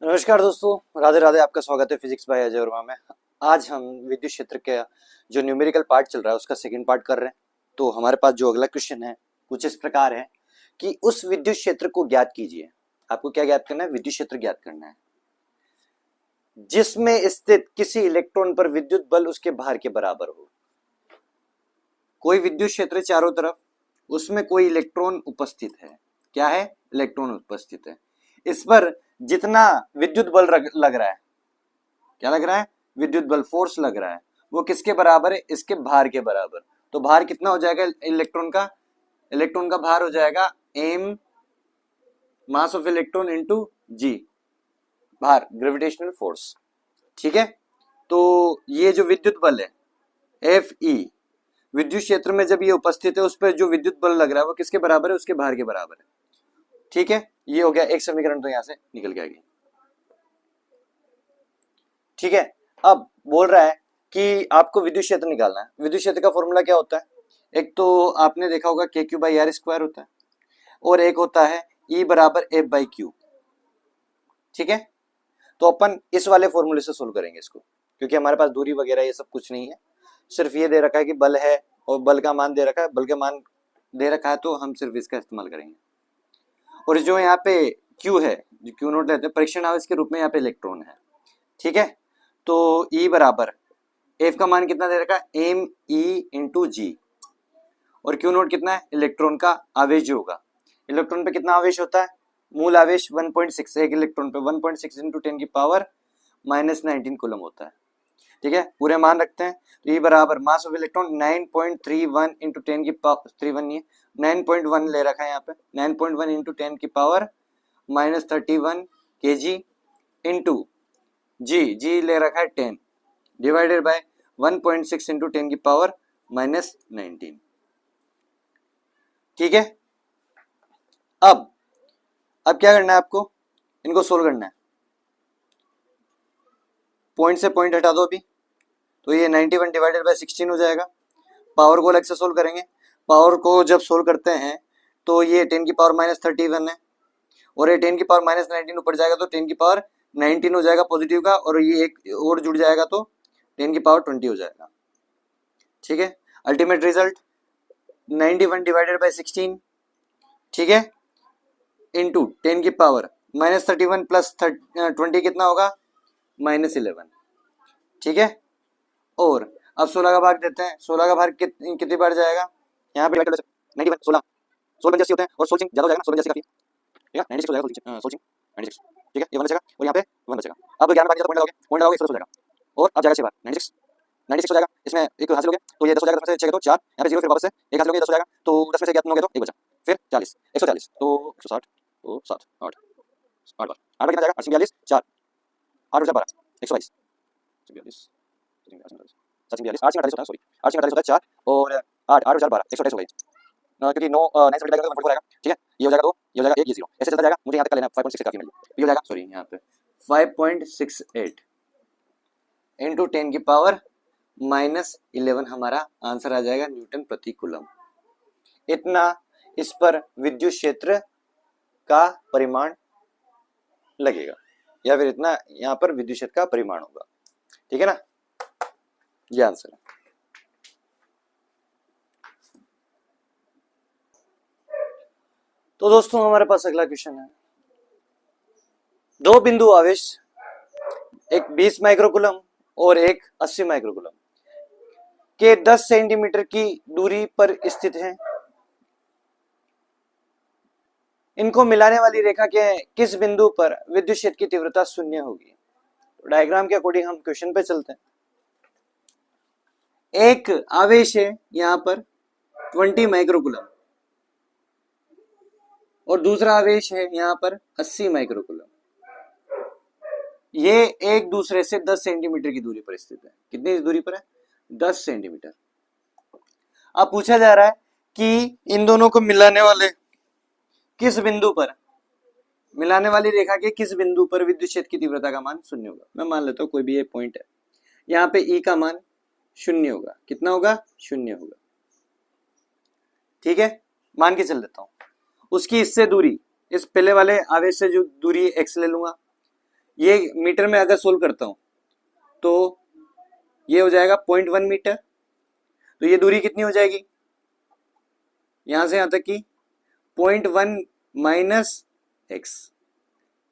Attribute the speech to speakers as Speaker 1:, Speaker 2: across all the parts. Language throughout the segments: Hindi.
Speaker 1: नमस्कार दोस्तों, राधे राधे। आपका स्वागत है फिजिक्स बाय अजय वर्मा में। आज हम विद्युत क्षेत्र के जो न्यूमेरिकल पार्ट चल रहा है उसका सेकंड पार्ट कर रहे हैं। तो हमारे पास जो अगला क्वेश्चन है कुछ इस प्रकार है कि उस विद्युत क्षेत्र को ज्ञात कीजिए। आपको क्या ज्ञात करना है? विद्युत क्षेत्र ज्ञात करना है जिसमें स्थित किसी इलेक्ट्रॉन पर विद्युत बल उसके भार के बराबर हो। कोई विद्युत क्षेत्र चारों तरफ, उसमें कोई इलेक्ट्रॉन उपस्थित है। क्या है? इलेक्ट्रॉन उपस्थित है। इस पर जितना विद्युत बल लग रहा है, क्या लग रहा है? विद्युत बल, फोर्स लग रहा है, वो किसके बराबर है? इसके भार के बराबर। तो भार कितना हो जाएगा इलेक्ट्रॉन का? इलेक्ट्रॉन का भार हो जाएगा M mass of electron into G, भार, ग्रेविटेशनल फोर्स। ठीक है। तो ये जो विद्युत बल है एफ ई, विद्युत क्षेत्र में जब ये उपस्थित है उस पर जो विद्युत बल लग रहा है वो किसके बराबर है? उसके भार के बराबर है। ठीक है, ये हो गया एक समीकरण, तो यहां से निकल के आ गई। ठीक है। अब बोल रहा है कि आपको विद्युत क्षेत्र निकालना है। विद्युत क्षेत्र का फॉर्मूला क्या होता है? एक तो आपने देखा होगा के क्यू बाई आर स्क्वायर होता है, और एक होता है ई बराबर एफ बाई क्यू। ठीक है। तो अपन इस वाले फॉर्मूले से सोल्व करेंगे इसको, क्योंकि हमारे पास दूरी वगैरह ये सब कुछ नहीं है, सिर्फ ये दे रखा है कि बल है और बल का मान दे रखा है, बल का मान दे रखा है, तो हम सिर्फ इसका इस्तेमाल करेंगे। और जो यहाँ पे क्यू है, जो क्यू नोट लेते हैं परीक्षण आवेश के रूप में, यहाँ पे इलेक्ट्रॉन है। ठीक है। तो ई बराबर एफ का मान कितना दे रखा है? एम ई इंटू जी, और क्यू नोट कितना है? इलेक्ट्रॉन का आवेश जो होगा। इलेक्ट्रॉन पे कितना आवेश होता है? मूल आवेश 1.6, एक इलेक्ट्रॉन पे 1.6 इंटू 10 की पावर -19 कूलम होता है। ठीक है, पूरे मान रखते हैं। तो ई बराबर मास ऑफ इलेक्ट्रॉन 9.31 इंटू 10 की पावर 31 नहीं है, 9.1 ले रखा है यहाँ पे, 9.1 इंटू 10 की पावर -31 kg इंटू जी ले रखा है 10 डिवाइडेड बाय 1.6 इंटू 10 की पावर -19। ठीक है। अब क्या करना है आपको? इनको सोल्व करना है। पॉइंट से पॉइंट हटा दो अभी, तो ये 91 डिवाइडेड बाय 16 हो जाएगा। पावर को अलग से सोल्व करेंगे। पावर को जब सोल्व करते हैं तो ये 10 की पावर -31 है, और ये 10 की पावर -19 ऊपर जाएगा तो 10 की पावर 19 हो जाएगा पॉजिटिव का, और ये एक और जुड़ जाएगा तो 10 की पावर 20 हो जाएगा। ठीक है। अल्टीमेट रिजल्ट 91 डिवाइडेड बाय 16, ठीक है, इंटू 10 की पावर -31 प्लस 20 कितना होगा? -11। ठीक है। और अब 16 का भाग देते हैं। 16 का भाग कितनी बार जाएगा? यहाँ पे 91, 16 16 85 होते हैं, और 16 ज्यादा हो जाएगा, 16 85 काफी। ठीक है, 96 हो जाएगा, 16 96। ठीक है, ये 1 बचेगा और यहाँ पे 1 बचेगा। अब 11 बार पॉइंट लगाओगे 110 हो जाएगा, और अब जाएगा 6 बार 96 हो जाएगा। इसमें एक हासिल हो गया तो ये 10 हो जाएगा, 10 में से 6 तो 4, यहाँ पे 0, फिर वापस से एक हासिल हो गया, 10 हो जाएगा, तो 10 में से 11 हो गया तो 1 बचा, फिर 40 140, तो 160, तो 7 8 8 बार, 8 बार कितना जाएगा? 842 4 8 और 12 122 42 742 8 48 होता है, सॉरी 8 48 होता है 4, और 8 8 और 4 12 128 हो गई, क्योंकि 9 9 से मल्टीप्लाई करोगे तो 44 आएगा। ठीक है, ये हो जाएगा 2, ये हो जाएगा 1, ये 0, ऐसे चलता जाएगा। मुझे यहाँ तक का लेना 5.6 काफी मिल, ये हो जाएगा, सॉरी यहाँ पे 5.68 इंटू 10 की पावर -11 हमारा आंसर आ जाएगा न्यूटन प्रति कूलम। इतना इस पर विद्युत क्षेत्र का परिमाण लगेगा, या फिर इतना यहाँ पर विद्युत क्षेत्र का परिमाण होगा। ठीक है ना, ये आंसर है। तो दोस्तों हमारे पास अगला क्वेश्चन है। दो बिंदु आवेश, एक 20 माइक्रोकूलम और एक 80 माइक्रोकूलम के 10 सेंटीमीटर की दूरी पर स्थित हैं। इनको मिलाने वाली रेखा के किस बिंदु पर विद्युत क्षेत्र की तीव्रता 0 होगी? तो डायग्राम के अकॉर्डिंग हम क्वेश्चन पे चलते हैं। एक आवेश है यहां पर 20 माइक्रोकूलम, और दूसरा आवेश है यहां पर 80 माइक्रोकूलम। ये एक दूसरे से 10 सेंटीमीटर की दूरी पर स्थित है। कितनी दूरी पर है? 10 सेंटीमीटर। अब पूछा जा रहा है कि इन दोनों को मिलाने वाले किस बिंदु पर, मिलाने वाली रेखा के किस बिंदु पर विद्युत क्षेत्र की तीव्रता का मान 0 होगा। मैं मान लेता हूं कोई भी ये पॉइंट है, यहाँ पे ई का मान 0 होगा। कितना होगा? 0 होगा। ठीक है, मान के चल लेता हूं। उसकी इससे दूरी, इस पहले वाले आवेश से जो दूरी x ले लूंगा, ये मीटर में अगर सोल्व करता हूं तो ये हो जाएगा 0.1 मीटर। तो ये दूरी कितनी हो जाएगी यहां से यहां तक की 0.1 माइनस एक्स,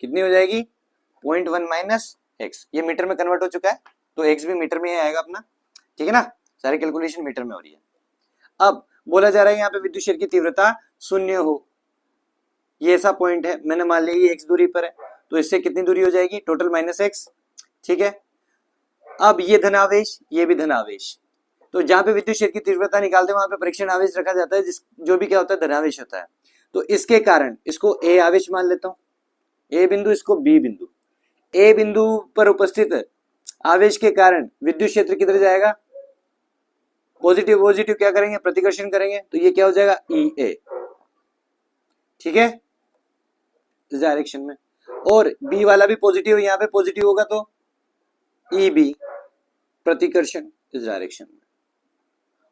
Speaker 1: कितनी हो जाएगी 0.1 माइनस एक्स। ये मीटर में कन्वर्ट हो चुका है तो एक्स भी मीटर में ही आएगा अपना, ठीक है ना, सारी कैलकुलेशन मीटर में हो रही है। अब बोला जा रहा है यहाँ पे विद्युत क्षेत्र की तीव्रता शून्य हो, ये ऐसा पॉइंट है, मैंने मान लिया ये एक्स दूरी पर है, तो इससे कितनी दूरी हो जाएगी टोटल माइनस एक्स, ठीक है। अब ये धनावेश ये भी धनावेश, तो जहां पे विद्युत क्षेत्र की तीव्रता निकालते हैं वहां पे परीक्षण आवेश रखा जाता है, जिस जो भी क्या होता है धनावेश होता है। तो इसके कारण इसको ए आवेश मान लेता हूं, ए बिंदु, इसको बी बिंदु। ए बिंदु पर उपस्थित आवेश के कारण विद्युत क्षेत्र किधर जाएगा, पॉजिटिव पॉजिटिव क्या करेंगे प्रतिकर्षण करेंगे, तो ये क्या हो जाएगा ई ए, ठीक है, इस डायरेक्शन में। और बी वाला भी पॉजिटिव, यहाँ पे पॉजिटिव होगा तो ई बी प्रतिकर्षण इस डायरेक्शन में।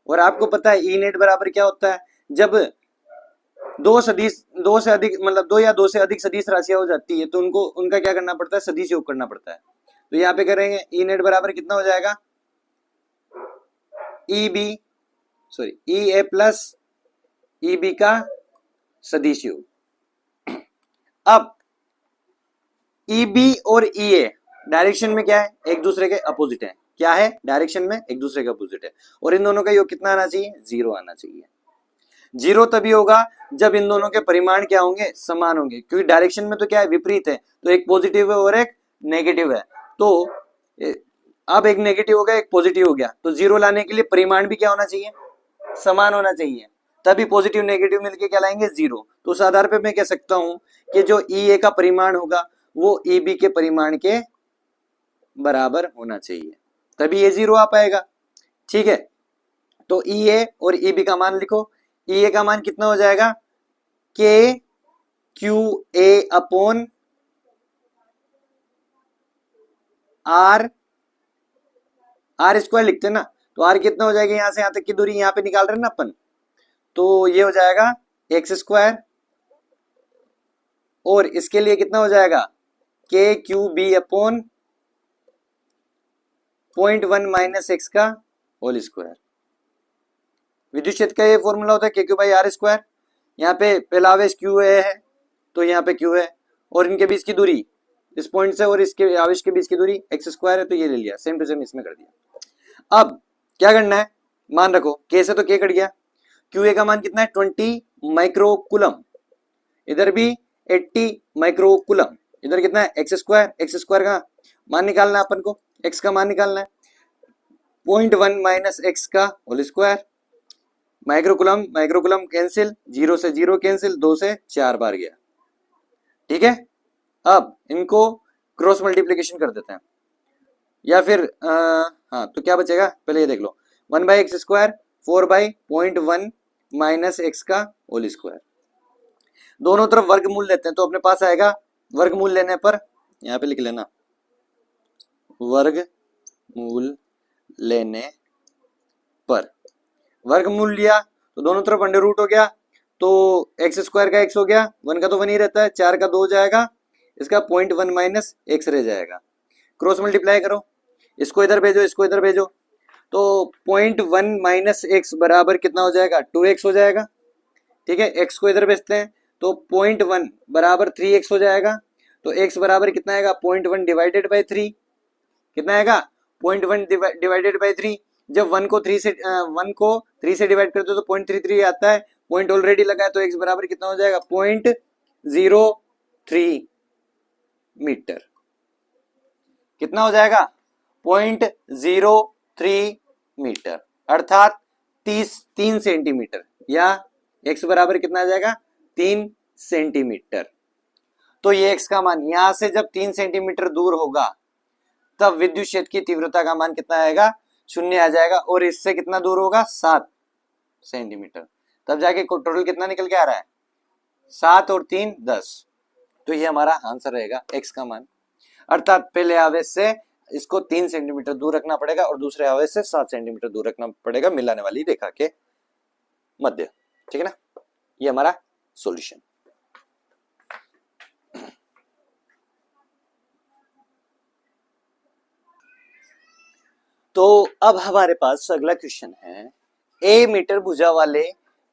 Speaker 1: और आपको पता है ई नेट बराबर क्या होता है, जब दो से अधिक मतलब दो या दो से अधिक सदिश राशियां हो जाती है तो उनका क्या करना पड़ता है, सदिश योग करना पड़ता है। तो यहाँ पे करेंगे ई नेट बराबर कितना हो जाएगा ई बी सॉरी ई ए प्लस ई बी का सदिश योग। अब ई बी और ई ए डायरेक्शन में क्या है, एक दूसरे के अपोजिट है, क्या है डायरेक्शन में एक दूसरे के अपोजिट है, और इन दोनों का योग कितना आना चाहिए, जीरो आना चाहिए। जीरो तभी होगा जब इन दोनों के परिमाण क्या होंगे, समान होंगे, क्योंकि डायरेक्शन में तो क्या है विपरीत है, तो एक पॉजिटिव है और एक नेगेटिव है। तो अब एक नेगेटिव हो गया एक पॉजिटिव हो गया, तो जीरो लाने के लिए परिमाण भी क्या होना चाहिए, समान होना चाहिए, तभी पॉजिटिव नेगेटिव मिलके क्या लाएंगे जीरो। तो उस आधार पर मैं कह सकता हूं कि जो ई ए का परिमाण होगा वो ई बी के परिमाण के बराबर होना चाहिए, तभी ये जीरो आ पाएगा, ठीक है। तो ई ए और ई बी का मान लिखो, ई ए का मान कितना हो जाएगा k q A upon r, r square लिखते हैं ना, तो आर कितना हो जाएगा, यहां से यहां तक की दूरी यहां पे निकाल रहे हैं ना अपन, तो ये हो जाएगा एक्स स्क्वायर, और इसके लिए कितना हो जाएगा k q B upon 0.1 minus x का होल स्क्वायर। विद्युत क्षेत्र का ये फॉर्मूला होता है के क्यू बाई आर स्क्वायर। यहाँ पे पहला आवेश क्यू ए है तो यहाँ पे क्यू है, और इनके बीच की दूरी इस पॉइंट से और इसके आवेश के बीच की दूरी एक्स स्क्वायर है, तो ये ले लिया सेम टू सेम इसमें कर दिया। अब क्या करना है, मान रखो के से तो के कट गया, क्यू ए का मान कितना है 20 माइक्रोकुलम, इधर भी 80 माइक्रोकुलम, इधर कितना है एक्स स्क्वायर का मान निकालना है अपन को, एक्स का मान निकालना है 0.1 माइनस एक्स का whole square, microcoulomb microcoulomb cancel, zero से जीरो कैंसिल, 2 से 4 बार गया, ठीक है। अब इनको क्रॉस मल्टीप्लीकेशन कर देते हैं, या फिर हाँ तो क्या बचेगा पहले ये देख लो, 1 by x square 4 by 0.1 minus x का होल स्क्वायर, दोनों तरफ वर्गमूल लेते हैं तो अपने पास आएगा, वर्गमूल लेने पर यहाँ पे लिख लेना, वर्गमूल लेने पर, वर्गमूल लिया तो दोनों तरफ अंडर रूट हो गया, तो एक्स स्क्वायर का एक्स हो गया, 1 का तो 1 ही रहता है, 4 का 2 हो जाएगा, इसका 0.1 माइनस एक्स रह जाएगा, क्रॉस मल्टीप्लाई करो, इसको इधर भेजो इसको इधर भेजो, तो 0.1 माइनस एक्स बराबर कितना हो जाएगा 2x हो जाएगा, ठीक है। x को इधर भेजते हैं तो 0.1 बराबर 3x हो जाएगा, तो x बराबर कितना आएगा 0.1 डिवाइडेड बाई 3, कितना आएगा 0.1 डिवाइडेड बाई 3, जब 1 को 3 से डिवाइड करते हो तो 0.33 आता है, पॉइंट ऑलरेडी लगा है, तो x बराबर कितना हो जाएगा 0.03 मीटर, कितना हो जाएगा 0.03 मीटर, अर्थात 3 सेंटीमीटर, या x बराबर कितना आ जाएगा 3 सेंटीमीटर। तो ये x का मान यहां से जब 3 सेंटीमीटर दूर होगा तब विद्युत क्षेत्र की तीव्रता का मान कितना आएगा, 0 आ जाएगा, और इससे कितना दूर होगा 7 सेंटीमीटर, तब जाके टोटल कितना निकल के आ रहा है 7 और 3 10, तो ये हमारा आंसर रहेगा x का मान, अर्थात पहले आवेश से इसको 3 सेंटीमीटर दूर रखना पड़ेगा और दूसरे आवेश से 7 सेंटीमीटर दूर रखना पड़ेगा मिलाने वाली रेखा के मध्य, ठीक है ना, ये हमारा सॉल्यूशन। तो अब हमारे पास अगला क्वेश्चन है, ए मीटर भुजा वाले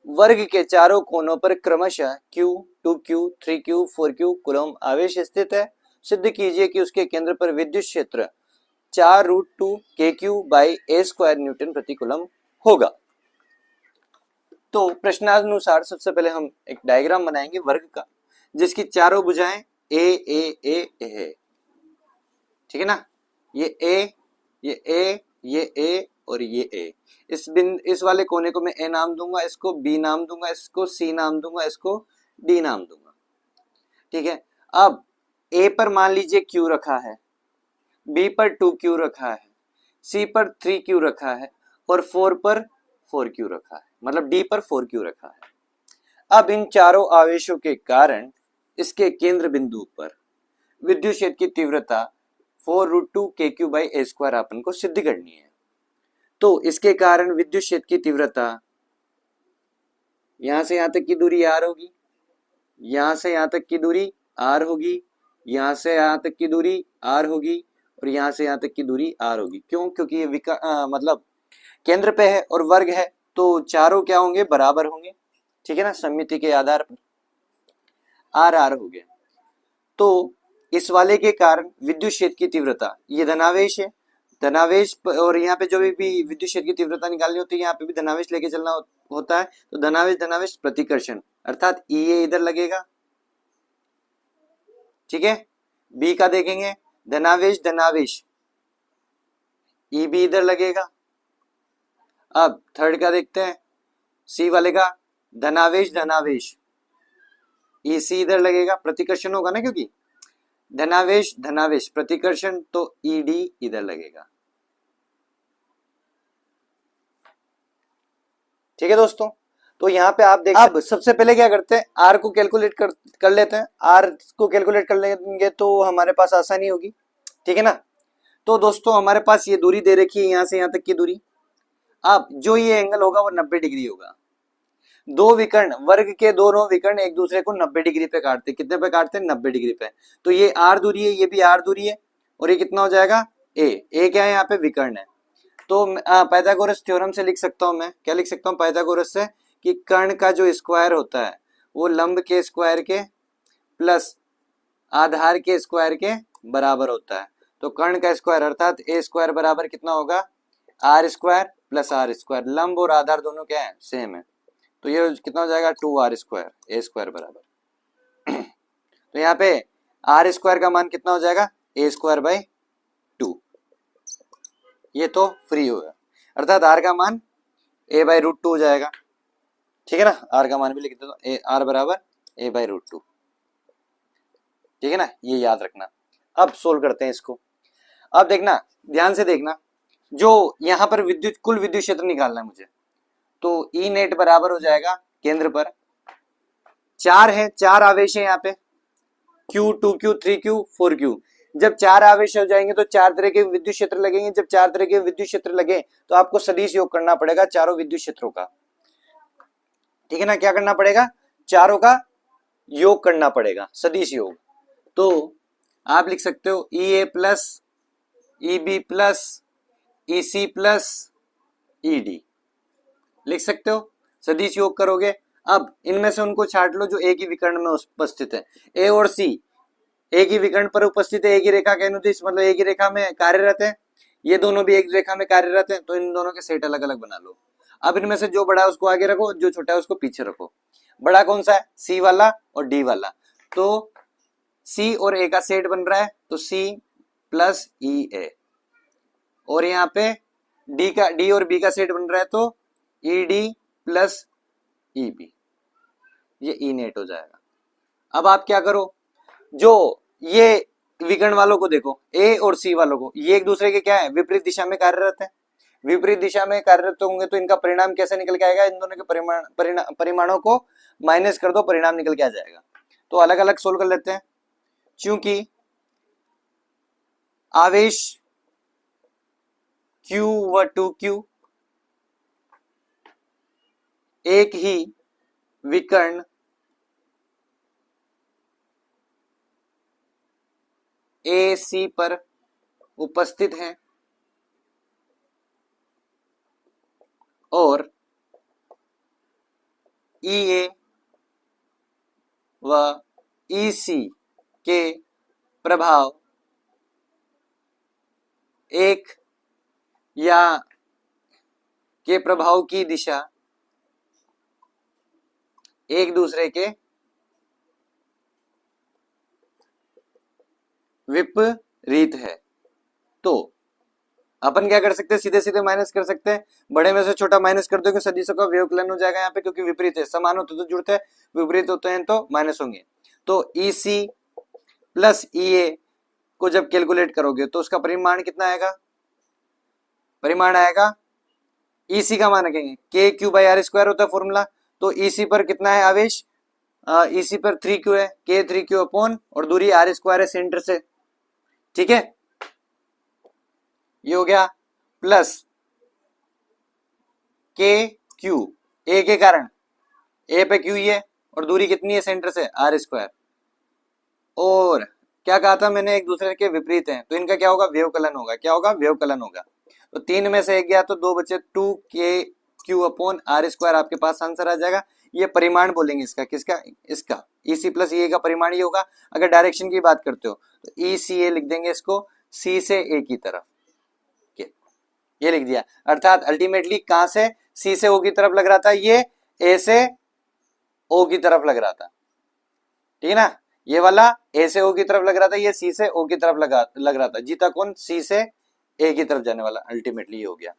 Speaker 1: वर्ग के चारों कोनों पर क्रमशः Q, 2Q, 3Q, 4Q coulomb आवेश स्थित है। सिद्ध कीजिए कि उसके केंद्र पर विद्युत क्षेत्र 4√2 KQ/A² न्यूटन प्रति कूलम होगा। तो प्रश्नानुसार सबसे पहले हम एक डायग्राम बनाएंगे वर्ग का, जिसकी चारों भुजाएं ए है, ठीक है ना। ये ए, ये ए और ये ए। इस वाले कोने को मैं ए नाम दूंगा, इसको बी नाम दूंगा, इसको सी नाम दूंगा, इसको डी नाम दूंगा, ठीक है। अब ए पर मान लीजिए क्यू रखा है, बी पर 2Q रखा है, सी पर 3Q रखा है और 4 पर 4Q रखा है, मतलब डी पर 4Q रखा है। अब इन चारों आवेशों के कारण इसके केंद्र बिंदु पर विद्युत क्षेत्र की तीव्रता 4√2 KQ/A² अपन को सिद्ध करनी है। तो इसके कारण विद्युत क्षेत्र की तीव्रता, यहां से यहां तक की दूरी r होगी, यहां से यहां तक की दूरी r होगी, यहां से यहां तक की दूरी r होगी और यहां से यहां तक की दूरी r होगी। क्यों? क्योंकि ये मतलब केंद्र पे है और वर्ग है, तो चारों क्या होंगे? बराबर होंगे, ठीक है ना, सममिति के आधार पर आर आर हो गया। तो इस वाले के कारण विद्युत क्षेत्र की तीव्रता, ये धनावेश है, धनावेश और यहाँ पे जो भी विद्युत क्षेत्र की तीव्रता निकालनी होती है, यहाँ पे भी धनावेश लेके चलना होता है। तो धनावेश धनावेश प्रतिकर्षण, अर्थात ई ए इधर लगेगा, ठीक है। बी का देखेंगे धनावेश धनावेश, ई बी इधर लगेगा। अब थर्ड का देखते हैं, सी वाले का धनावेश धनावेश, ई सी इधर लगेगा, प्रतिकर्षण होगा ना, क्योंकि धनावेश धनावेश प्रतिकर्षण, तो ई डी इधर लगेगा, ठीक है दोस्तों। तो यहाँ पे आप देख, अब सबसे पहले क्या करते हैं, आर को कैलकुलेट कर लेते हैं। आर को कैलकुलेट कर लेंगे तो हमारे पास आसानी होगी, ठीक है ना। तो दोस्तों हमारे पास ये दूरी दे रखी है, यहां से यहां तक की दूरी। अब जो ये एंगल होगा वो 90 डिग्री होगा। दो विकर्ण, वर्ग के दोनों विकर्ण एक दूसरे को 90 डिग्री पे काटते हैं। कितने पे काटते हैं? 90 डिग्री पे। तो ये आर दूरी है, ये भी आर दूरी है, और ये कितना हो जाएगा? ए क्या है? यहाँ पे विकर्ण है। तो पाइथागोरस थ्योरम से लिख सकता हूं, मैं क्या लिख सकता हूँ पाइथागोरस से, कि कर्ण का जो स्क्वायर होता है वो लंब के स्क्वायर के प्लस आधार के स्क्वायर के बराबर होता है। तो कर्ण का स्क्वायर अर्थात ए स्क्वायर बराबर कितना होगा? R square plus r square. लंब और आधार दोनों क्या है? सेम है। तो ये कितना हो जाएगा? 2r स्क्वायर, ए स्क्वायर बराबर तो यहाँ पे आर स्क्वायर का मान कितना हो जाएगा? ए स्क्वायर बाई 2। ये तो फ्री होगा, अर्थात आर का मान a/√2 हो जाएगा, ठीक है ना। आर का मान भी लिख देता हूं, आर बराबर a/√2, ठीक है ना, ये याद रखना। अब सोल्व करते हैं इसको। अब देखना, ध्यान से देखना, जो यहां पर कुल विद्युत क्षेत्र निकालना है मुझे। तो ई नेट बराबर हो जाएगा, केंद्र पर 4 है, 4 आवेश है यहाँ पे, Q, 2Q, 3Q, 4Q। जब 4 आवेश हो जाएंगे तो 4 तरह के विद्युत क्षेत्र लगेंगे। जब 4 तरह के विद्युत क्षेत्र लगे तो आपको सदिश योग करना पड़ेगा चारों विद्युत क्षेत्रों का, ठीक है ना। क्या करना पड़ेगा? चारों का योग करना पड़ेगा, सदिश योग। तो आप लिख सकते हो ई ए प्लस ई बी प्लस ई सी प्लस ई डी, लिख सकते हो, सदिश योग करोगे। अब इनमें से उनको छाट लो जो एक ही विकर्ण में उपस्थित है। ए और सी एक ही विकर्ण पर उपस्थित है, एक ही रेखा के अनुदिश, मतलब एक ही रेखा में कार्यरत है। ये दोनों भी एक रेखा में कार्यरत हैं, तो इन दोनों के सेट अलग अलग बना लो। अब इनमें से जो बड़ा है उसको आगे रखो, जो छोटा है उसको पीछे रखो। बड़ा कौन सा है? सी वाला और डी वाला। तो सी और ए का सेट बन रहा है, तो सी प्लस ई ए, और यहाँ पे डी और बी का सेट बन रहा है, तो E D plus E B, ये ई नेट हो जाएगा। अब आप क्या करो, जो ये विकर्ण वालों को देखो, ए और सी वालों को, ये एक दूसरे के क्या है? विपरीत दिशा में कार्यरत है। विपरीत दिशा में कार्यरत होंगे तो इनका परिणाम कैसे निकल के आएगा? इन दोनों के परिमाणों को माइनस कर दो, परिणाम निकल के आ जाएगा। तो अलग अलग सोल्व कर लेते हैं। क्योंकि आवेश Q व 2Q एक ही विकर्ण ए सी पर उपस्थित है, और ई ए व ई सी के प्रभाव एक या के प्रभाव की दिशा एक दूसरे के विपरीत है। तो अपन क्या कर सकते हैं, सीधे सीधे माइनस कर सकते हैं, बड़े में से छोटा माइनस कर दोगे सदिशों का व्यवकलन हो जाएगा यहाँ पे, क्योंकि विपरीत है, समान होते तो जुड़ते हैं, विपरीत होते हैं तो माइनस होंगे। तो ई सी प्लस ई ए को जब कैलकुलेट करोगे तो उसका परिमाण कितना आएगा, परिमाण आएगा ई सी का मान रखेंगे के क्यू बाई आर स्क्वायर होता है फॉर्मूला। तो ई सी पर कितना है आवेश, ई सी पर 3q है, के 3q अपॉन और दूरी आर स्क्वायर है सेंटर से, ठीक है, ये हो गया, प्लस के क्यू ए के कारण, ए पे क्यू है और दूरी कितनी है सेंटर से, आर स्क्वायर, और क्या कहा था मैंने, एक दूसरे के विपरीत हैं तो इनका क्या होगा, व्यवकलन होगा, क्या होगा, व्यवकलन होगा। तो 3 में से 1 गया तो 2 बचे, 2 के क्यू अपॉन आर स्क्वायर आपके पास आंसर आ जाएगा। ये परिमाण बोलेंगे इसका, किसका, इसका, ई सी प्लस ए का परिमाण ये होगा। अगर डायरेक्शन की बात करते हो तो ई सी ए लिख देंगे इसको सी से ए की तरफ, ये लिख दिया, अर्थात अल्टीमेटली कहां से, सी से ओ की तरफ लग रहा था, ये ए से ओ की तरफ लग रहा था, ठीक है ना, ये वाला ए से ओ की तरफ लग रहा था, ये सी से ओ की तरफ लग रहा था, जीता कौन, सी से ए की तरफ जाने वाला, अल्टीमेटली ये हो गया,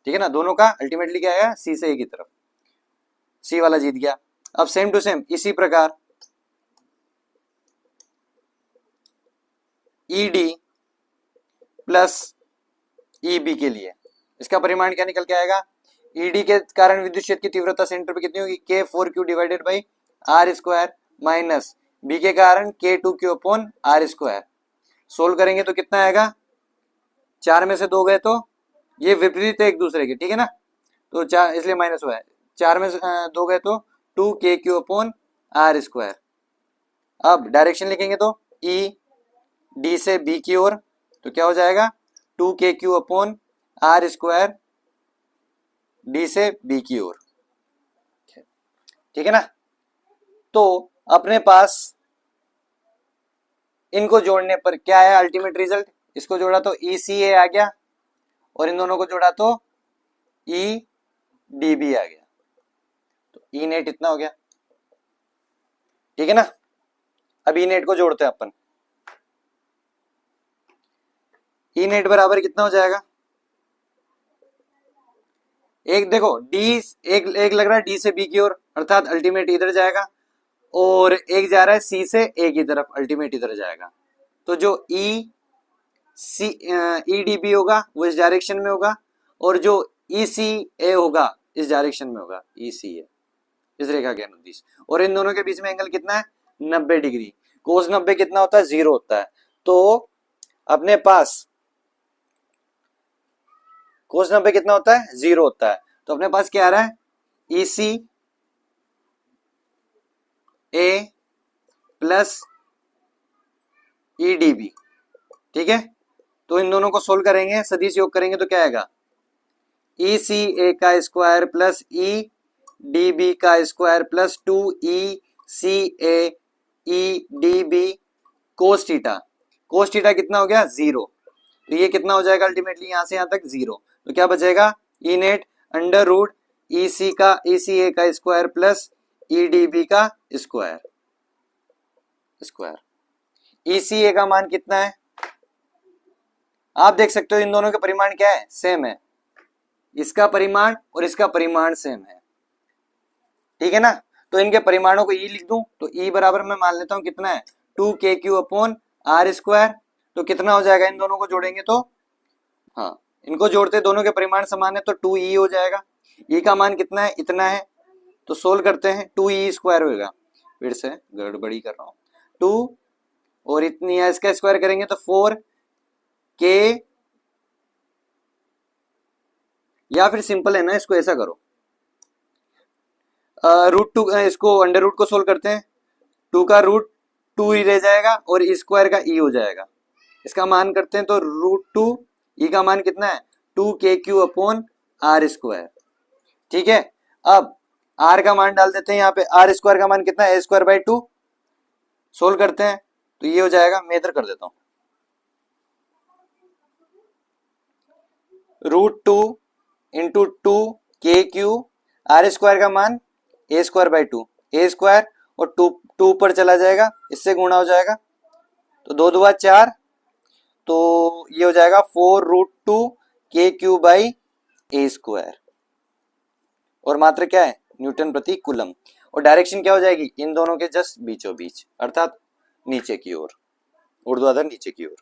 Speaker 1: ठीक है ना, दोनों का अल्टीमेटली क्या आया, सी से ए की तरफ, सी वाला जीत गया। अब सेम टू सेम इसी प्रकार E D plus E B के लिए इसका परिमाण क्या निकल के आएगा, ईडी के कारण विद्युत क्षेत्र की तीव्रता सेंटर पे कितनी होगी, k 4q divided by r square minus B के कारण के 2q upon r square. Solve करेंगे तो कितना आएगा, 4 में से 2 गए तो ये विपरीत है एक दूसरे के, ठीक है ना, तो 4 इसलिए माइनस हुआ है, 4 में से 2 गए तो 2kq अपॉन आर स्क्वायर। अब डायरेक्शन लिखेंगे तो ई डी से बी की ओर, तो क्या हो जाएगा 2kq upon r square D से बी की ओर, ठीक है ना। तो अपने पास इनको जोड़ने पर क्या है अल्टीमेट रिजल्ट, इसको जोड़ा तो ई सी ए आ गया और इन दोनों को जोड़ा तो ई डी बी आ गया, तो ई नेट इतना हो गया, ठीक है ना। अब ई नेट को जोड़ते हैं अपन, ई नेट बराबर कितना हो जाएगा, एक देखो डी एक लग रहा है डी से बी की ओर, अर्थात अल्टीमेट इधर जाएगा, और एक जा रहा है सी से ए की तरफ, अल्टीमेट इधर जाएगा। तो जो ई सी ई डी बी होगा वो इस डायरेक्शन में होगा, और जो ई सी ए होगा इस डायरेक्शन में होगा, ई सी ए इस रेखा के अनुदिश, और इन दोनों के बीच में एंगल कितना है 90 डिग्री, कोस 90 कितना होता है 0 होता है, तो अपने पास कोस 90 कितना होता है 0 होता है, तो अपने पास क्या आ रहा है ई सी ए प्लस ई डी बी, ठीक है। तो इन दोनों को सोल्व करेंगे, सदिश योग करेंगे तो क्या आएगा, ई सी ए का square plus E D B का square plus 2 E C A E D B cos theta, cos theta कितना हो गया 0, तो ये कितना हो जाएगा अल्टीमेटली यहां से यहां तक 0, तो क्या बचेगा E net under root E C A का square plus E D B का स्क्वायर, ई सी ए का मान कितना है, आप देख सकते हो इन दोनों के परिमाण क्या है, सेम है, इसका परिमाण और इसका परिमाण सेम है, ठीक है ना। तो इनके परिमाणों को ई लिख दूं तो ई बराबर मैं मान लेता हूं कितना है 2kq अपॉन आर स्क्वायर, तो कितना हो जाएगा इन दोनों को जोड़ेंगे तो, हाँ इनको जोड़ते दोनों के परिमाण समान है तो 2e हो जाएगा, e का मान कितना है इतना है, तो सोल्व करते हैं 2e स्क्वायर होगा, फिर से गड़बड़ी कर रहा हूं, 2 और इतनी है इसका स्क्वायर करेंगे तो 4k, या फिर सिंपल है ना इसको ऐसा करो रूट 2, इसको अंडर रूट को सोल्व करते हैं, 2 का रूट 2 ही रह जाएगा और ई स्क्वायर का ई हो जाएगा, इसका मान करते हैं तो रूट 2 ई का मान कितना है 2kq अपॉन आर स्क्वायर, ठीक है, अब आर का मान डाल देते हैं यहाँ पे, आर स्क्वायर का मान कितना है, ए स्क्वायर बाई 2, सोल्व करते हैं तो ये हो जाएगा, मैं इधर कर देता हूँ, √2 इंटू 2 k³ आर स्क्वायर का मान ए स्क्वायर बाई 2, ए स्क्वायर और 2 पर चला जाएगा, इससे गुणा हो जाएगा, तो 2 दूना 4, तो ये हो जाएगा 4√2 k³ बाई ए स्क्वायर, और मात्रा क्या है, न्यूटन प्रति कूलम, और डायरेक्शन क्या हो जाएगी, इन दोनों के जस्ट बीचों बीच, अर्थात नीचे की ओर, ऊर्ध्वाधर नीचे की ओर।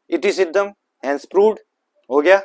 Speaker 1: इति सिद्धम, हेंस प्रूव्ड, हो गया।